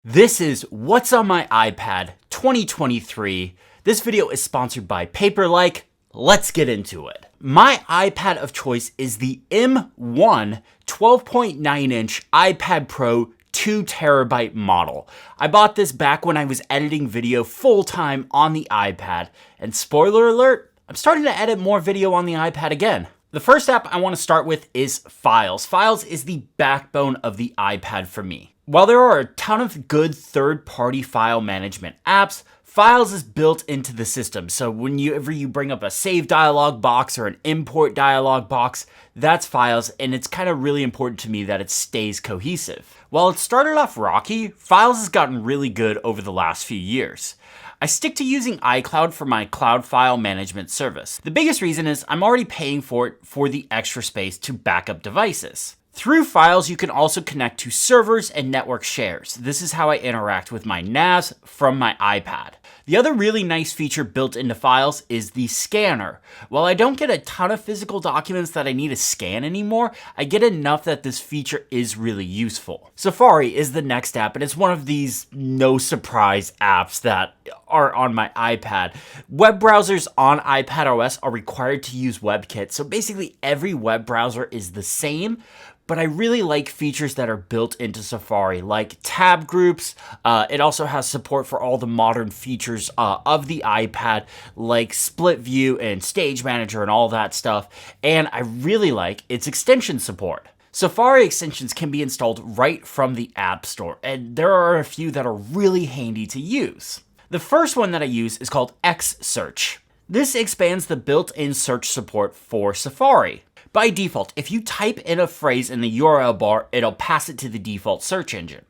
This is What's on My iPad 2023. This video is sponsored by Paperlike. Let's get into it. My iPad of choice is the M1 12.9-inch iPad Pro 2TB model. I bought this back when I was editing video full-time on the iPad, and spoiler alert, I'm starting to edit more video on the iPad again. The first app I want to start with is Files. Files is the backbone of the iPad for me. While there are a ton of good third-party file management apps, Files is built into the system, so whenever you bring up a save dialog box or an import dialog box, that's Files, and it's kind of really important to me that it stays cohesive. While it started off rocky, Files has gotten really good over the last few years. I stick to using iCloud for my cloud file management service. The biggest reason is I'm already paying for it for the extra space to back up devices. Through Files, you can also connect to servers and network shares. This is how I interact with my NAS from my iPad. The other really nice feature built into Files is the scanner. While I don't get a ton of physical documents that I need to scan anymore, I get enough that this feature is really useful. Safari is the next app, and it's one of these no surprise apps that are on my iPad. Web browsers on iPadOS are required to use WebKit, so basically every web browser is the same. But I really like features that are built into Safari, like tab groups. It also has support for all the modern features of the iPad, like split view and stage manager and all that stuff. And I really like its extension support. Safari extensions can be installed right from the App Store, and there are a few that are really handy to use. The first one that I use is called XSearch. This expands the built-in search support for Safari. By default, if you type in a phrase in the URL bar, it'll pass it to the default search engine.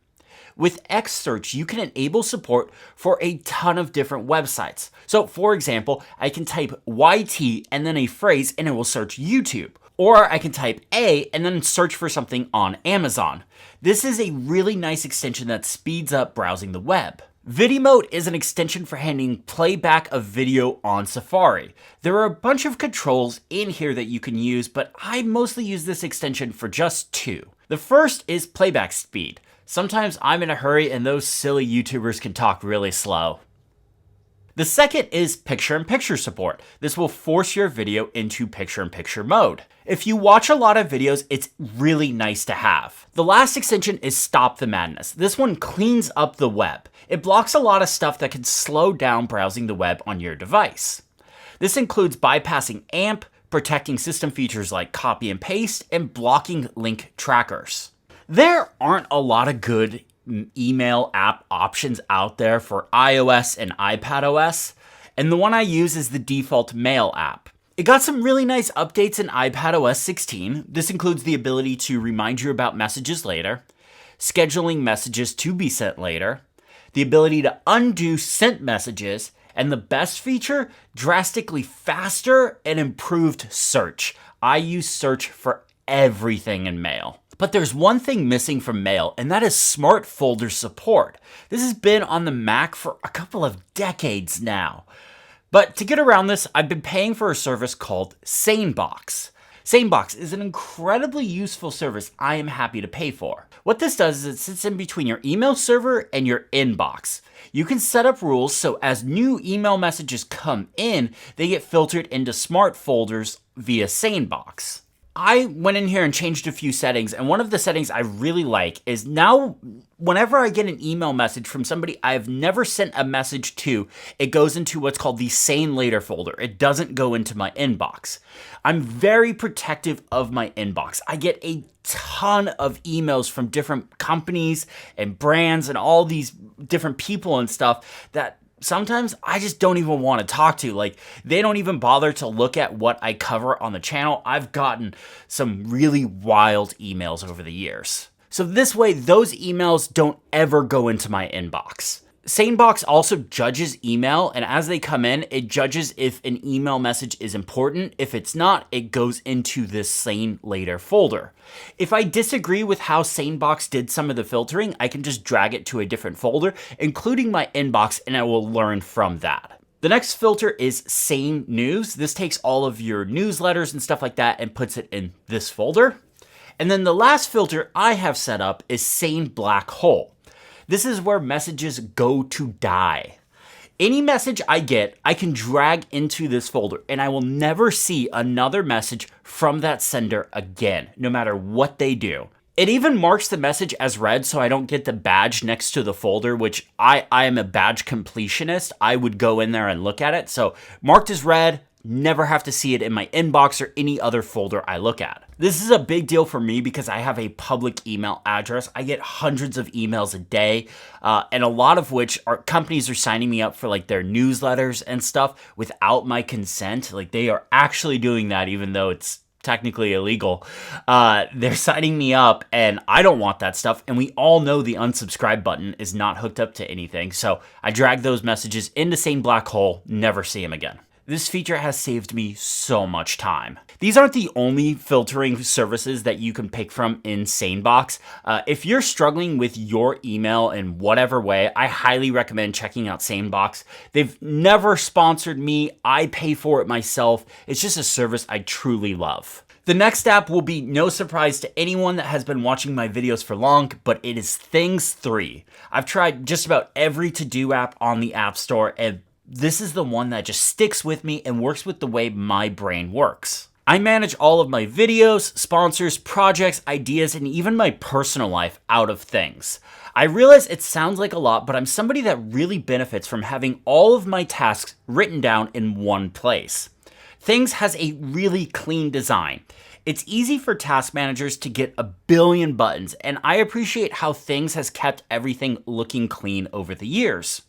With XSearch, you can enable support for a ton of different websites. So for example, I can type YT and then a phrase and it will search YouTube. Or I can type A and then search for something on Amazon. This is a really nice extension that speeds up browsing the web. Vidimote is an extension for handling playback of video on Safari. There are a bunch of controls in here that you can use, but I mostly use this extension for just two. The first is playback speed. Sometimes I'm in a hurry and those silly YouTubers can talk really slow. The second is picture-in-picture support. This will force your video into picture-in-picture mode. If you watch a lot of videos, it's really nice to have. The last extension is Stop the Madness. This one cleans up the web. It blocks a lot of stuff that can slow down browsing the web on your device. This includes bypassing AMP, protecting system features like copy and paste, and blocking link trackers. There aren't a lot of good email app options out there for iOS and iPadOS, and the one I use is the default Mail app. It got some really nice updates in iPadOS 16. This includes the ability to remind you about messages later, scheduling messages to be sent later, the ability to undo sent messages, and the best feature, drastically faster and improved search. I use search for everything in Mail. But there's one thing missing from Mail, and that is smart folder support. This has been on the Mac for a couple of decades now. But to get around this, I've been paying for a service called Sanebox. Sanebox is an incredibly useful service I am happy to pay for. What this does is it sits in between your email server and your inbox. You can set up rules so as new email messages come in, they get filtered into smart folders via Sanebox. I went in here and changed a few settings, and one of the settings I really like is now whenever I get an email message from somebody I've never sent a message to, it goes into what's called the Sane Later folder. It doesn't go into my inbox. I'm very protective of my inbox. I get a ton of emails from different companies and brands and all these different people and stuff that sometimes I just don't even want to talk to. Like, they don't even bother to look at what I cover on the channel. I've gotten some really wild emails over the years. So this way, those emails don't ever go into my inbox. Sanebox also judges email, and as they come in, it judges if an email message is important. If it's not, it goes into this Sane Later folder. If I disagree with how Sanebox did some of the filtering, I can just drag it to a different folder, including my inbox, and I will learn from that. The next filter is Sane News. This takes all of your newsletters and stuff like that and puts it in this folder. And then the last filter I have set up is Sane Black Hole. This is where messages go to die. Any message I get, I can drag into this folder and I will never see another message from that sender again, no matter what they do. It even marks the message as read so I don't get the badge next to the folder, which I am a badge completionist. I would go in there and look at it. So marked as read, never have to see it in my inbox or any other folder I look at. This is a big deal for me because I have a public email address. I get hundreds of emails a day, and a lot of which are companies are signing me up for like their newsletters and stuff without my consent. Like they are actually doing that even though it's technically illegal. They're signing me up and I don't want that stuff. And we all know the unsubscribe button is not hooked up to anything. So I drag those messages into same black hole, never see them again. This feature has saved me so much time. These aren't the only filtering services that you can pick from in Sanebox. If you're struggling with your email in whatever way, I highly recommend checking out Sanebox. They've never sponsored me. I pay for it myself. It's just a service I truly love. The next app will be no surprise to anyone that has been watching my videos for long, but it is Things 3. I've tried just about every to-do app on the App Store, and this is the one that just sticks with me and works with the way my brain works. I manage all of my videos, sponsors, projects, ideas, and even my personal life out of Things. I realize it sounds like a lot, but I'm somebody that really benefits from having all of my tasks written down in one place. Things has a really clean design. It's easy for task managers to get a billion buttons, and I appreciate how Things has kept everything looking clean over the years.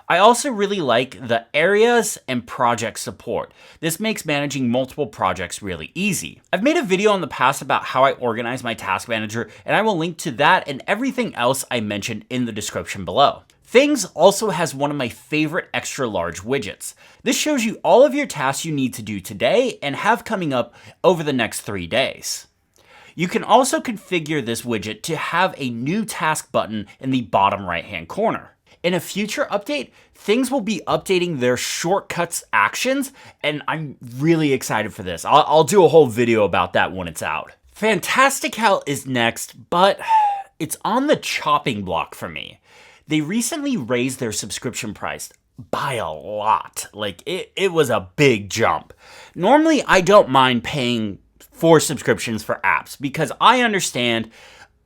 I also really like the areas and project support. This makes managing multiple projects really easy. I've made a video in the past about how I organize my task manager, and I will link to that and everything else I mentioned in the description below. Things also has one of my favorite extra large widgets. This shows you all of your tasks you need to do today and have coming up over the next 3 days. You can also configure this widget to have a new task button in the bottom right-hand corner. In a future update, Things will be updating their shortcuts actions, and I'm really excited for this. I'll do a whole video about that when it's out. Fantastical is next, but it's on the chopping block for me. They recently raised their subscription price by a lot. Like, it was a big jump. Normally, I don't mind paying for subscriptions for apps because I understand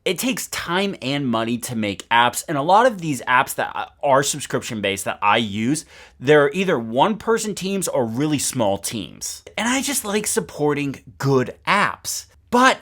it takes time and money to make apps, and a lot of these apps that are subscription-based that I use, they're either one-person teams or really small teams. And I just like supporting good apps. But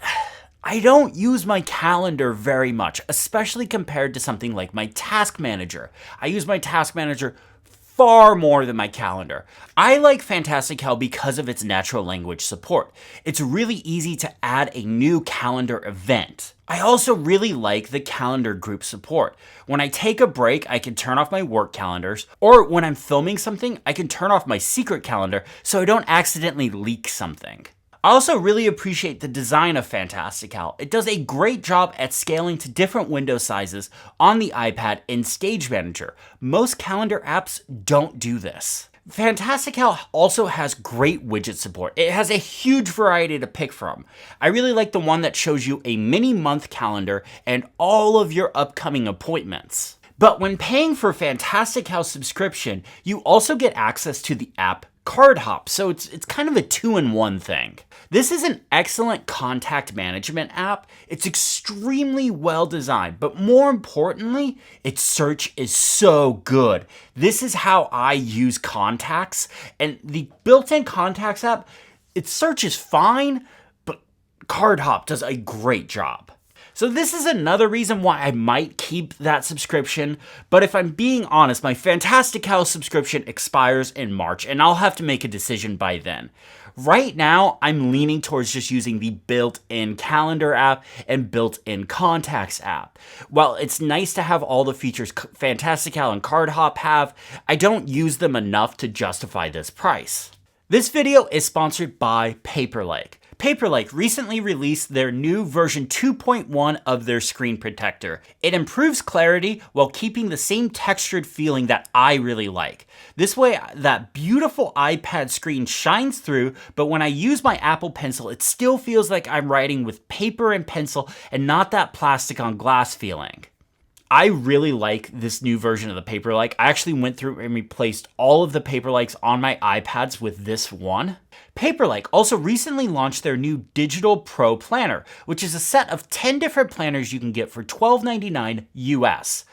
I don't use my calendar very much, especially compared to something like my task manager. I use my task manager far more than my calendar. I like Fantastical because of its natural language support. It's really easy to add a new calendar event. I also really like the calendar group support. When I take a break, I can turn off my work calendars, or when I'm filming something, I can turn off my secret calendar so I don't accidentally leak something. I also really appreciate the design of Fantastical. It does a great job at scaling to different window sizes on the iPad in Stage Manager. Most calendar apps don't do this. Fantastical also has great widget support. It has a huge variety to pick from. I really like the one that shows you a mini month calendar and all of your upcoming appointments. But when paying for Fantastical subscription, you also get access to the app Cardhop, so it's kind of a 2-in-1 thing. This is an excellent contact management app. It's extremely well designed, but more importantly, its search is so good. This is how I use contacts, and the built-in contacts app, its search is fine, but Cardhop does a great job. So this is another reason why I might keep that subscription, but if I'm being honest, my Fantastical subscription expires in March, and I'll have to make a decision by then. Right now, I'm leaning towards just using the built-in calendar app and built-in contacts app. While it's nice to have all the features Fantastical and Cardhop have, I don't use them enough to justify this price. This video is sponsored by Paperlike. Paperlike recently released their new version 2.1 of their screen protector. It improves clarity while keeping the same textured feeling that I really like. This way, that beautiful iPad screen shines through, but when I use my Apple Pencil, it still feels like I'm writing with paper and pencil and not that plastic on glass feeling. I really like this new version of the Paperlike. I actually went through and replaced all of the Paperlikes on my iPads with this one. Paperlike also recently launched their new Digital Pro Planner, which is a set of 10 different planners you can get for $12.99 US.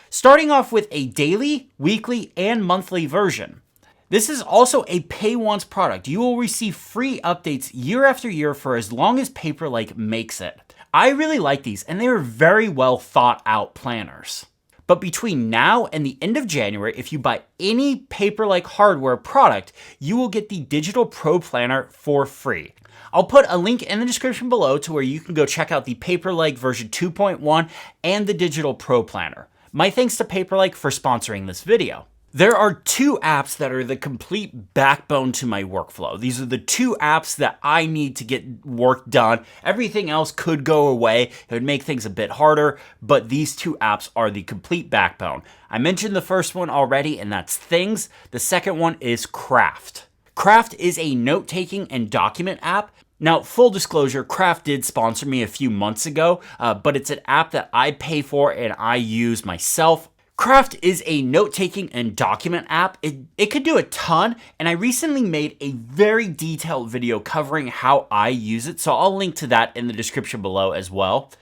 Starting off with a daily, weekly, and monthly version. This is also a pay-once product. You will receive free updates year after year for as long as Paperlike makes it. I really like these, and they are very well thought out planners. But between now and the end of January, if you buy any Paperlike hardware product, you will get the Digital Pro Planner for free. I'll put a link in the description below to where you can go check out the Paperlike version 2.1 and the Digital Pro Planner. My thanks to Paperlike for sponsoring this video. There are two apps that are the complete backbone to my workflow. These are the two apps that I need to get work done. Everything else could go away. It would make things a bit harder, but these two apps are the complete backbone. I mentioned the first one already, and that's Things. The second one is Craft. Craft is a note-taking and document app. Now, full disclosure, Craft did sponsor me a few months ago, but it's an app that I pay for and I use myself. Craft is a note-taking and document app. It could do a ton, and I recently made a very detailed video covering how I use it, so I'll link to that in the description below as well.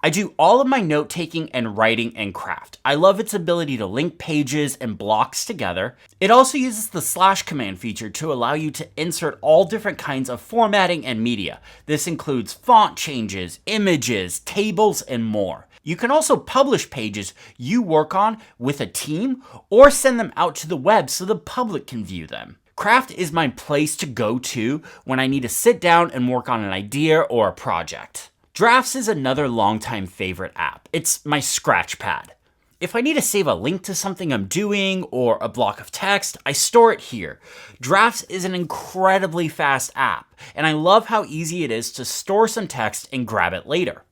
I do all of my note-taking and writing in Craft. I love its ability to link pages and blocks together. It also uses the / command feature to allow you to insert all different kinds of formatting and media. This includes font changes, images, tables, and more. You can also publish pages you work on with a team or send them out to the web so the public can view them. Craft is my place to go to when I need to sit down and work on an idea or a project. Drafts is another longtime favorite app. It's my scratch pad. If I need to save a link to something I'm doing or a block of text, I store it here. Drafts is an incredibly fast app, and I love how easy it is to store some text and grab it later.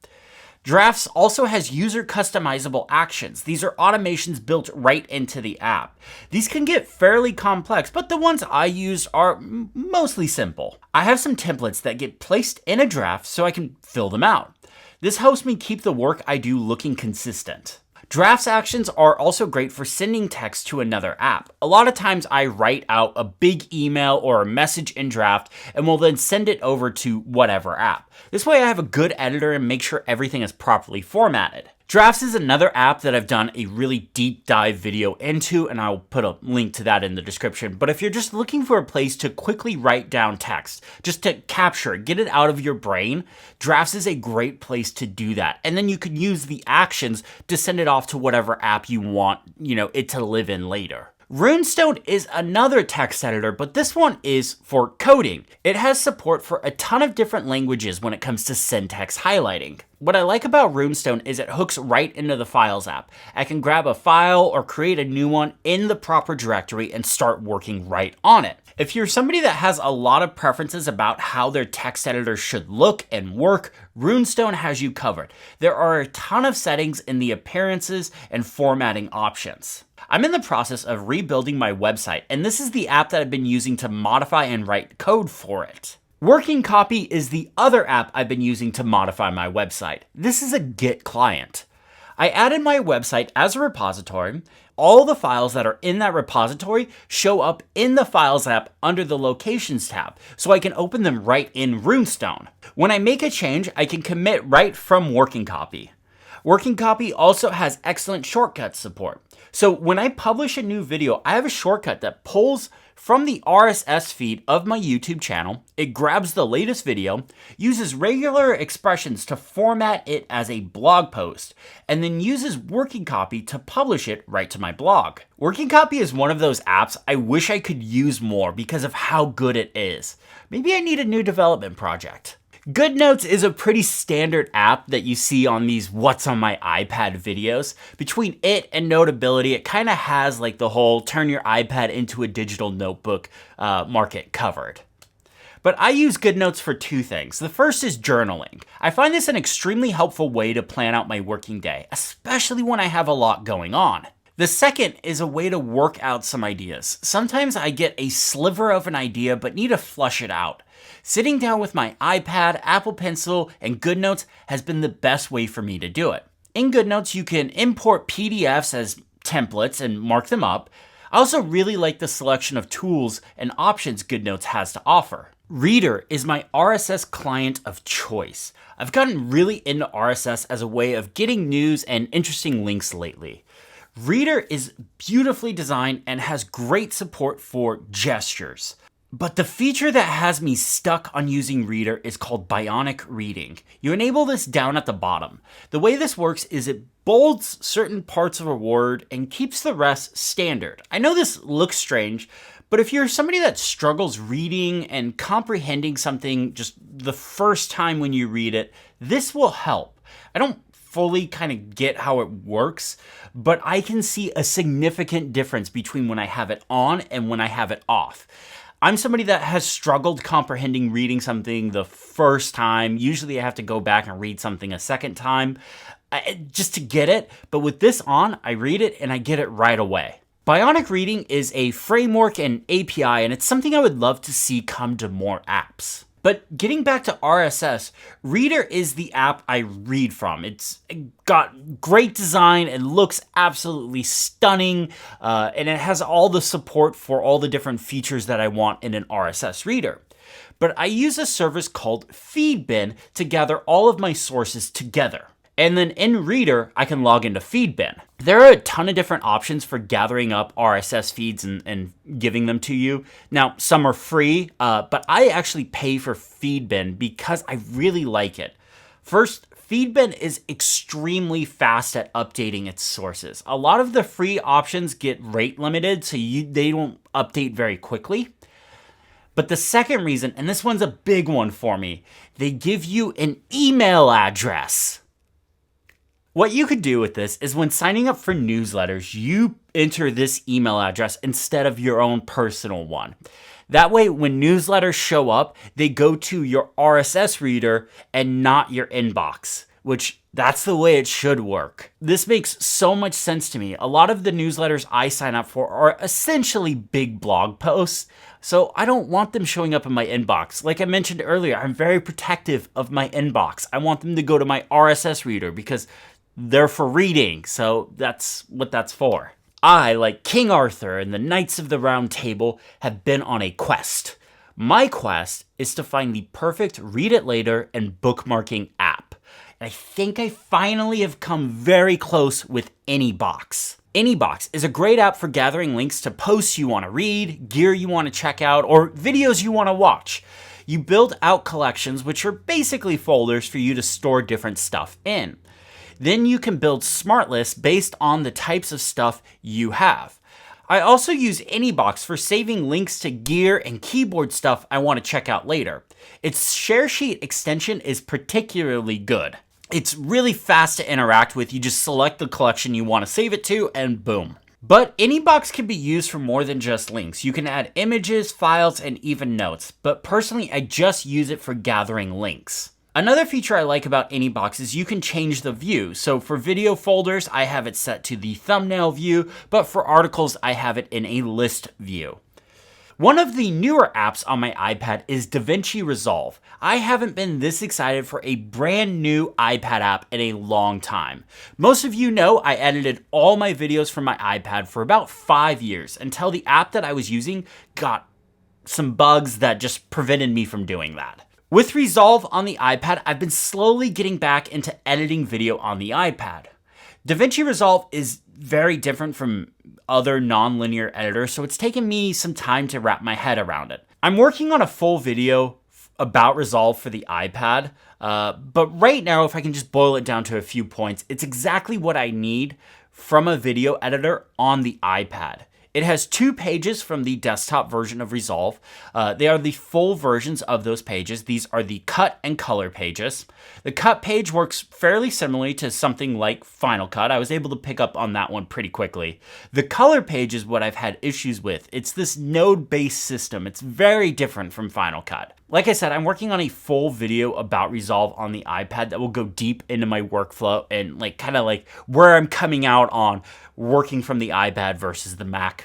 Drafts also has user customizable actions. These are automations built right into the app. These can get fairly complex, but the ones I use are mostly simple. I have some templates that get placed in a draft so I can fill them out. This helps me keep the work I do looking consistent. Drafts actions are also great for sending text to another app. A lot of times I write out a big email or a message in draft and will then send it over to whatever app. This way I have a good editor and make sure everything is properly formatted. Drafts is another app that I've done a really deep dive video into, and I'll put a link to that in the description. But if you're just looking for a place to quickly write down text, just to capture it, get it out of your brain, Drafts is a great place to do that. And then you can use the actions to send it off to whatever app you want, it to live in later. Runestone is another text editor, but this one is for coding. It has support for a ton of different languages when it comes to syntax highlighting. What I like about Runestone is it hooks right into the Files app. I can grab a file or create a new one in the proper directory and start working right on it. If you're somebody that has a lot of preferences about how their text editor should look and work, Runestone has you covered. There are a ton of settings in the appearances and formatting options. I'm in the process of rebuilding my website, and this is the app that I've been using to modify and write code for it. Working Copy is the other app I've been using to modify my website. This is a Git client. I added my website as a repository. All the files that are in that repository show up in the Files app under the Locations tab, so I can open them right in Runestone. When I make a change, I can commit right from Working Copy. Working Copy also has excellent shortcut support. So when I publish a new video, I have a shortcut that pulls from the RSS feed of my YouTube channel. It grabs the latest video, uses regular expressions to format it as a blog post, and then uses Working Copy to publish it right to my blog. Working Copy is one of those apps I wish I could use more because of how good it is. Maybe I need a new development project. Goodnotes is a pretty standard app that you see on these What's on My iPad videos. Between it and Notability, it kind of has like the whole turn your iPad into a digital notebook market covered. But I use Goodnotes for two things. The first is journaling. I find this an extremely helpful way to plan out my working day, especially when I have a lot going on. The second is a way to work out some ideas. Sometimes I get a sliver of an idea but need to flush it out. Sitting down with my iPad, Apple Pencil, and Goodnotes has been the best way for me to do it. In Goodnotes, you can import PDFs as templates and mark them up. I also really like the selection of tools and options Goodnotes has to offer. Reader is my RSS client of choice. I've gotten really into RSS as a way of getting news and interesting links lately. Reader is beautifully designed and has great support for gestures. But the feature that has me stuck on using Reader is called Bionic Reading. You enable this down at the bottom. The way this works is it bolds certain parts of a word and keeps the rest standard. I know this looks strange, but if you're somebody that struggles reading and comprehending something just the first time when you read it, this will help. I don't fully kind of get how it works, but I can see a significant difference between when I have it on and when I have it off. I'm somebody that has struggled comprehending reading something the first time. Usually I have to go back and read something a second time just to get it. But with this on, I read it and I get it right away. Bionic Reading is a framework and API, and it's something I would love to see come to more apps. But getting back to RSS, Reader is the app I read from. It's got great design, it looks absolutely stunning, and it has all the support for all the different features that I want in an RSS reader. But I use a service called Feedbin to gather all of my sources together. And then in Reader, I can log into Feedbin. There are a ton of different options for gathering up RSS feeds and giving them to you. Now, some are free, but I actually pay for Feedbin because I really like it. First, Feedbin is extremely fast at updating its sources. A lot of the free options get rate limited, so they don't update very quickly. But the second reason, and this one's a big one for me, they give you an email address. What you could do with this is when signing up for newsletters, you enter this email address instead of your own personal one. That way, when newsletters show up, they go to your RSS reader and not your inbox, which that's the way it should work. This makes so much sense to me. A lot of the newsletters I sign up for are essentially big blog posts, so I don't want them showing up in my inbox. Like I mentioned earlier, I'm very protective of my inbox. I want them to go to my RSS reader because they're for reading, so that's what that's for. I, like King Arthur and the Knights of the Round Table, have been on a quest. My quest is to find the perfect read it later and bookmarking app. And I think I finally have come very close with Anybox. Anybox is a great app for gathering links to posts you want to read, gear you want to check out, or videos you want to watch. You build out collections, which are basically folders for you to store different stuff in. Then you can build smart lists based on the types of stuff you have. I also use Anybox for saving links to gear and keyboard stuff I want to check out later. Its share sheet extension is particularly good. It's really fast to interact with. You just select the collection you want to save it to and boom. But Anybox can be used for more than just links. You can add images, files, and even notes. But personally, I just use it for gathering links. Another feature I like about Anybox is you can change the view. So for video folders, I have it set to the thumbnail view, but for articles, I have it in a list view. One of the newer apps on my iPad is DaVinci Resovle. I haven't been this excited for a brand new iPad app in a long time. Most of you know I edited all my videos from my iPad for about 5 years until the app that I was using got some bugs that just prevented me from doing that. With Resovle on the iPad, I've been slowly getting back into editing video on the iPad. DaVinci Resovle is very different from other non-linear editors, so it's taken me some time to wrap my head around it. I'm working on a full video about Resovle for the iPad, but right now, if I can just boil it down to a few points, it's exactly what I need from a video editor on the iPad. It has 2 pages from the desktop version of Resovle. They are the full versions of those pages. These are the cut and color pages. The cut page works fairly similarly to something like Final Cut. I was able to pick up on that one pretty quickly. The color page is what I've had issues with. It's this node-based system. It's very different from Final Cut. Like I said, I'm working on a full video about Resovle on the iPad that will go deep into my workflow and kind of where I'm coming out on working from the iPad versus the Mac.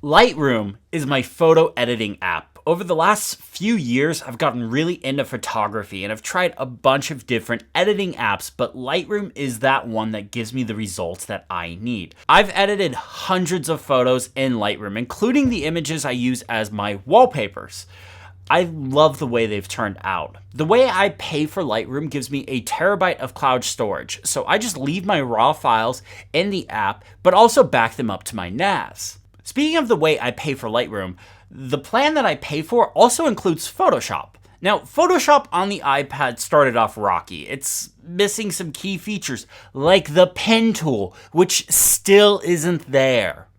Lightroom is my photo editing app, Over the last few years, I've gotten really into photography and I've tried a bunch of different editing apps, but Lightroom is that one that gives me the results that I need. I've edited hundreds of photos in Lightroom, including the images I use as my wallpapers. I love the way they've turned out. The way I pay for Lightroom gives me a terabyte of cloud storage, so I just leave my raw files in the app, but also back them up to my NAS. Speaking of the way I pay for Lightroom, the plan that I pay for also includes Photoshop. Now, Photoshop on the iPad started off rocky. It's missing some key features, like the pen tool, which still isn't there.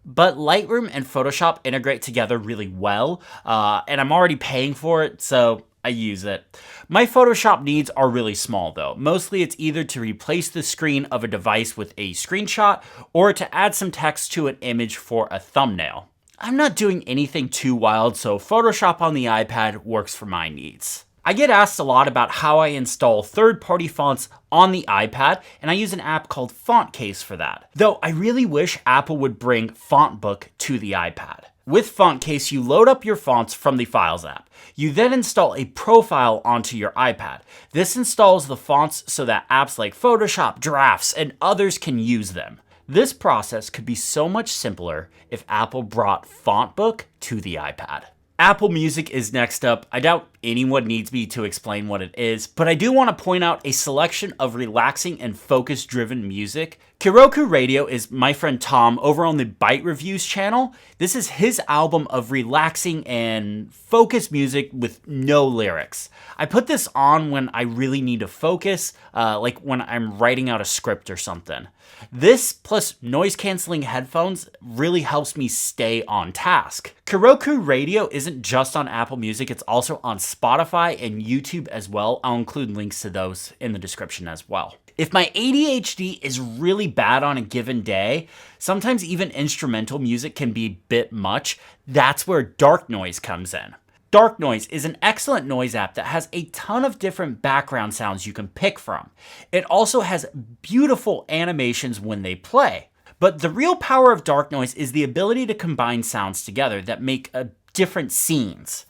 But Lightroom and Photoshop integrate together really well, and I'm already paying for it, so I use it. My Photoshop needs are really small though. Mostly it's either to replace the screen of a device with a screenshot or to add some text to an image for a thumbnail. I'm not doing anything too wild, so Photoshop on the iPad works for my needs. I get asked a lot about how I install third-party fonts on the iPad, and I use an app called Fontcase for that. Though I really wish Apple would bring FontBook to the iPad. With Fontcase, you load up your fonts from the Files app. You then install a profile onto your iPad. This installs the fonts so that apps like Photoshop, Drafts, and others can use them. This process could be so much simpler if Apple brought FontBook to the iPad. Apple Music is next up. I doubt anyone needs me to explain what it is, but I do want to point out a selection of relaxing and focus-driven music. Heroku Radio is my friend Tom over on the Byte Reviews channel. This is his album of relaxing and focused music with no lyrics. I put this on when I really need to focus, like when I'm writing out a script or something. This plus noise-canceling headphones really helps me stay on task. Heroku Radio isn't just on Apple Music, it's also on Spotify and YouTube as well. I'll include links to those in the description as well. If my ADHD is really bad on a given day, sometimes even instrumental music can be a bit much. That's where Dark Noise comes in. Dark Noise is an excellent noise app that has a ton of different background sounds you can pick from. It also has beautiful animations when they play. But the real power of Dark Noise is the ability to combine sounds together that make different scenes.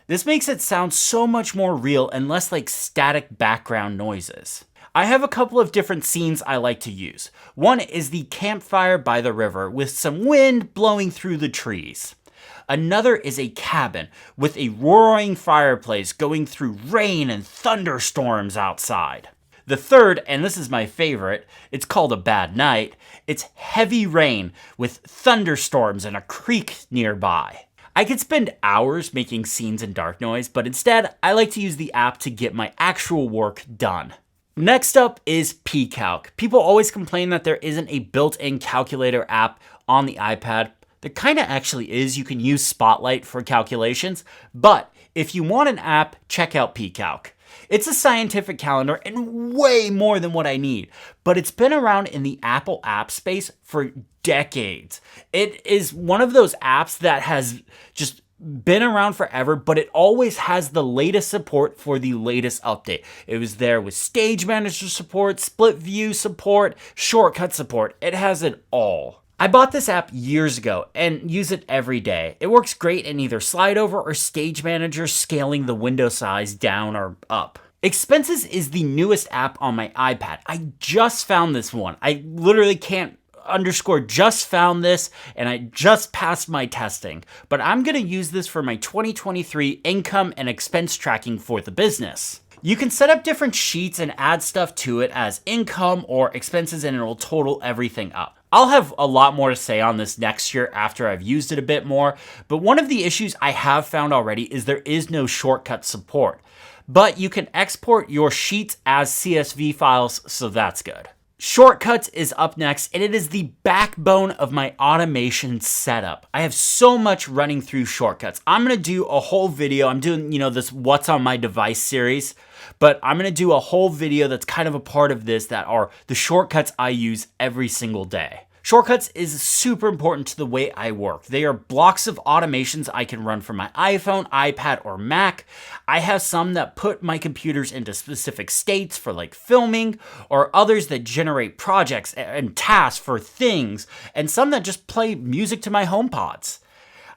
This makes it sound so much more real and less like static background noises. I have a couple of different scenes I like to use. One is the campfire by the river with some wind blowing through the trees. Another is a cabin with a roaring fireplace going through rain and thunderstorms outside. The third, and this is my favorite, it's called A Bad Night. It's heavy rain with thunderstorms and a creek nearby. I could spend hours making scenes in Dark Noise, but instead I like to use the app to get my actual work done. Next up is Pcalc. People always complain that there isn't a built-in calculator app on the iPad. There kind of actually is. You can use Spotlight for calculations, but if you want an app, check out Pcalc. It's a scientific calendar and way more than what I need, but it's been around in the Apple app space for decades. It is one of those apps that has just been around forever, but it always has the latest support for the latest update. It was there with Stage Manager support, Split View support, shortcut support. It has it all. I bought this app years ago and use it every day. It works great in either slide over or Stage Manager, scaling the window size down or up. Expenses is the newest app on my iPad. I just found this one. I literally can't underscore just found this, and I just passed my testing. But I'm gonna use this for my 2023 income and expense tracking for the business. You can set up different sheets and add stuff to it as income or expenses, and it'll total everything up. I'll have a lot more to say on this next year after I've used it a bit more, but one of the issues I have found already is there is no shortcut support. But you can export your sheets as CSV files, so that's good. Shortcuts is up next, and it is the backbone of my automation setup. I have so much running through shortcuts. I'm gonna do a whole video. I'm doing, this What's on My Device series, but I'm gonna do a whole video that's kind of a part of this that are the shortcuts I use every single day. Shortcuts is super important to the way I work. They are blocks of automations I can run from my iPhone, iPad, or Mac. I have some that put my computers into specific states for like filming, or others that generate projects and tasks for things, and some that just play music to my HomePods.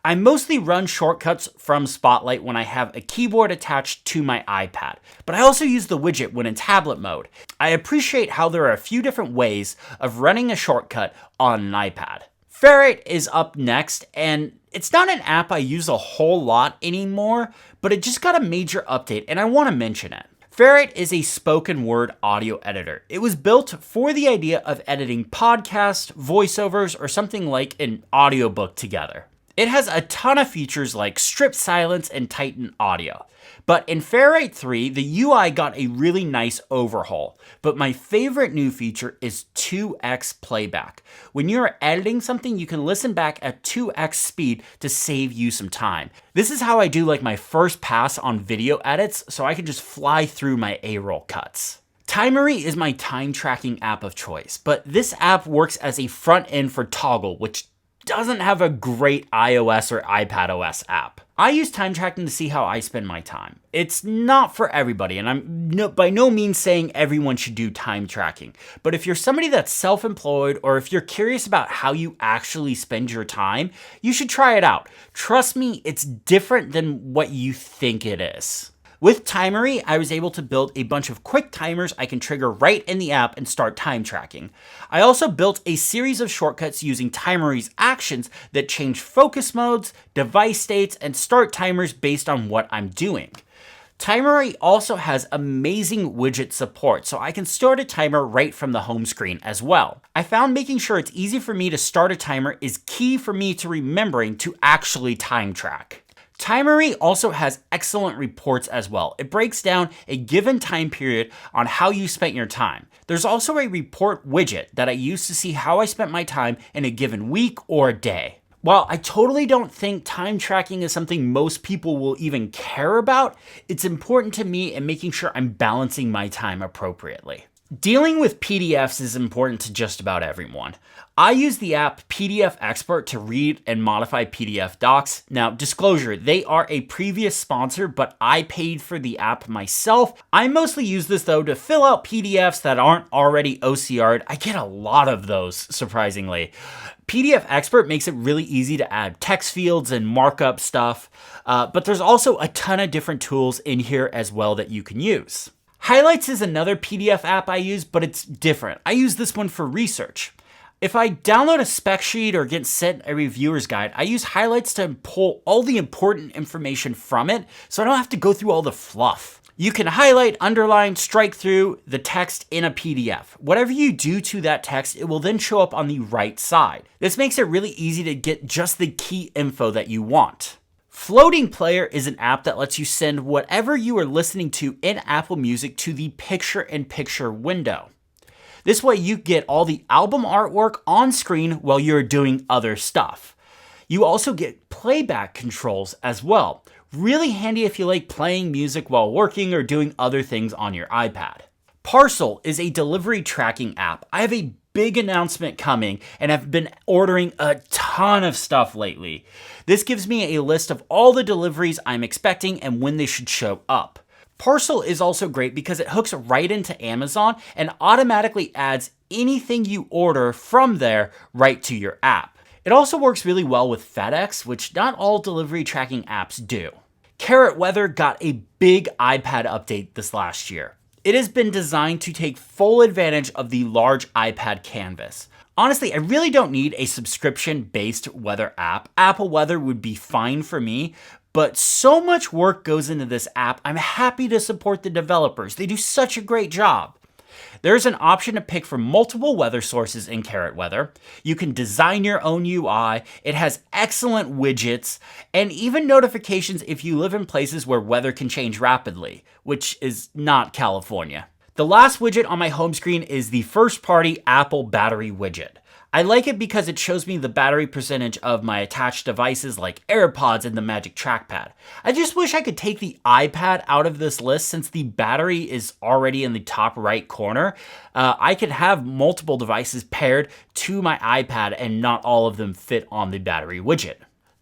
I mostly run shortcuts from Spotlight when I have a keyboard attached to my iPad, but I also use the widget when in tablet mode. I appreciate how there are a few different ways of running a shortcut on an iPad. Ferrite is up next, and it's not an app I use a whole lot anymore, but it just got a major update and I want to mention it. Ferrite is a spoken word audio editor. It was built for the idea of editing podcasts, voiceovers, or something like an audiobook together. It has a ton of features like strip silence and tighten audio. But in Ferrite 3, the UI got a really nice overhaul. But my favorite new feature is 2x playback. When you're editing something, you can listen back at 2x speed to save you some time. This is how I do like my first pass on video edits, so I can just fly through my A-roll cuts. Timery is my time tracking app of choice, but this app works as a front end for Toggle, which doesn't have a great iOS or iPadOS app. I use time tracking to see how I spend my time. It's not for everybody, and I'm by no means saying everyone should do time tracking. But if you're somebody that's self-employed, or if you're curious about how you actually spend your time, you should try it out. Trust me, it's different than what you think it is. With Timery, I was able to build a bunch of quick timers I can trigger right in the app and start time tracking. I also built a series of shortcuts using Timery's actions that change focus modes, device states, and start timers based on what I'm doing. Timery also has amazing widget support, so I can start a timer right from the home screen as well. I found making sure it's easy for me to start a timer is key for me to remembering to actually time track. Timery also has excellent reports as well. It breaks down a given time period on how you spent your time. There's also a report widget that I use to see how I spent my time in a given week or day. While I totally don't think time tracking is something most people will even care about, it's important to me in making sure I'm balancing my time appropriately. Dealing with PDFs is important to just about everyone. I use the app PDF Expert to read and modify PDF docs. Now, disclosure, they are a previous sponsor, but I paid for the app myself. I mostly use this though to fill out PDFs that aren't already OCR'd. I get a lot of those, surprisingly. PDF Expert makes it really easy to add text fields and markup stuff, but there's also a ton of different tools in here as well that you can use. Highlights is another PDF app I use, but it's different. I use this one for research. If I download a spec sheet or get sent a reviewer's guide, I use Highlights to pull all the important information from it so I don't have to go through all the fluff. You can highlight, underline, strike through the text in a PDF. Whatever you do to that text, it will then show up on the right side. This makes it really easy to get just the key info that you want. Floating Player is an app that lets you send whatever you are listening to in Apple Music to the picture-in-picture window. This way you get all the album artwork on screen while you're doing other stuff. You also get playback controls as well. Really handy if you like playing music while working or doing other things on your iPad. Parcel is a delivery tracking app. I have a big announcement coming and have been ordering a ton of stuff lately. This gives me a list of all the deliveries I'm expecting and when they should show up. Parcel is also great because it hooks right into Amazon and automatically adds anything you order from there right to your app. It also works really well with FedEx, which not all delivery tracking apps do. Carrot Weather got a big iPad update this last year. It has been designed to take full advantage of the large iPad canvas. Honestly, I really don't need a subscription-based weather app. Apple Weather would be fine for me, but so much work goes into this app, I'm happy to support the developers. They do such a great job. There's an option to pick from multiple weather sources in Carrot Weather. You can design your own UI. It has excellent widgets and even notifications if you live in places where weather can change rapidly, which is not California. The last widget on my home screen is the first-party Apple battery widget. I like it because it shows me the battery percentage of my attached devices like AirPods and the Magic Trackpad. I just wish I could take the iPad out of this list since the battery is already in the top right corner. I could have multiple devices paired to my iPad and not all of them fit on the battery widget.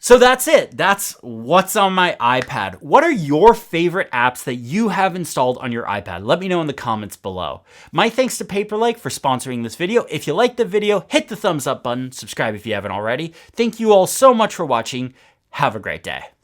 So that's it. That's what's on my iPad. What are your favorite apps that you have installed on your iPad? Let me know in the comments below. My thanks to Paperlike for sponsoring this video. If you liked the video, hit the thumbs up button, subscribe if you haven't already. Thank you all so much for watching. Have a great day.